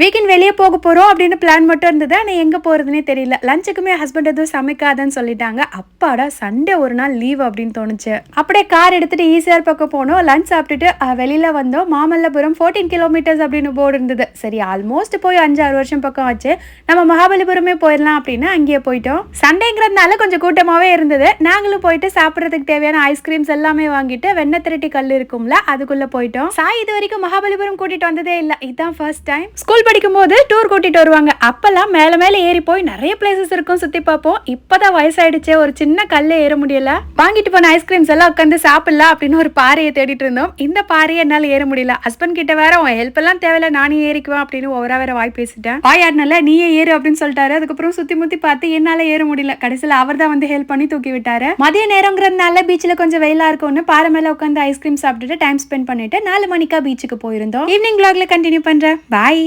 Weekend வெளியே போக போறோம் அப்படின்னு பிளான் மட்டும் இருந்தது. ஆனா எங்க போறதுனே தெரியல. லஞ்சுக்குமே ஹஸ்பண்ட் எதுவும் சமைக்காதன்னு சொல்லிட்டாங்க. அப்பாடா சண்டே ஒரு நாள் லீவ் அப்படின்னு தோணுச்சு. அப்படியே கார் எடுத்துட்டு ஈசிஆர் பக்கம் போனோம். லஞ்ச் சாப்பிட்டுட்டு வெளியில வந்தோம். மாமல்லபுரம் 14 கிலோமீட்டர்ஸ் அப்படின்னு போர்டு இருந்தது. சரி ஆல்மோஸ்ட் போய் 5-6 வருஷம் பக்கம் ஆச்சு. நம்ம மகாபலிபுரமே போயிடலாம் அப்படின்னு அங்கேயே போயிட்டோம். சண்டேங்கிறதுனால கொஞ்சம் கூட்டமாவே இருந்தது. நாங்களும் போயிட்டு சாப்பிட்றதுக்கு தேவையான ஐஸ்கிரீம்ஸ் எல்லாமே வாங்கிட்டு வெண்ணெய் திரட்டி கல் இருக்கும்ல அதுக்குள்ள போயிட்டோம். சாய் இது வரைக்கும் மகாபலிபுரம் கூட்டிட்டு வந்ததே இல்ல. இதுதான் ஃபர்ஸ்ட் டைம். ஸ்கூல் படிக்கும் போது டூர் கூட்டிட்டு வருவாங்க. அப்பெல்லாம் மேல மேல ஏறி போய் நிறைய பிளேசஸ் இருக்கும் சுத்தி பார்ப்போம். இப்பதான் வயசாயிடுச்சு, ஒரு சின்ன கல்ல ஏற முடியல. வாங்கிட்டு போன ஐஸ்கிரீம்ஸ் எல்லாம் உட்காந்து சாப்பிடலாம் அப்படின்னு ஒரு பாறையை தேடிட்டு இருந்தோம். இந்த பாறையை என்னால ஏற முடியல. ஹஸ்பண்ட் கிட்ட வேற உன் ஹெல்ப் எல்லாம் தேவையில்ல, நானே ஏறிக்குவேன் அப்படின்னு ஓவரா வேற வாய் பேசிட்டேன். வாயாடுனால நீயே ஏறு அப்படின்னு சொல்லிட்டாரு. அதுக்கப்புறம் சுத்தி முத்தி பார்த்து என்னால ஏற முடியல. கடைசியில் அவர் தான் வந்து ஹெல்ப் பண்ணி தூக்கி விட்டாரு. மதிய நேரங்கிறதுனால பீச்சில் கொஞ்சம் வெயிலா இருக்கும்னு பாறை மேல உட்காந்து ஐஸ்கிரீம் சாப்பிட்டுட்டு டைம் ஸ்பெண்ட் பண்ணிட்டு 4 மணிக்கா பீச்சுக்கு போயிருந்தோம். ஈவினிங் vlogல கண்டினியூ பண்றேன். பாய்.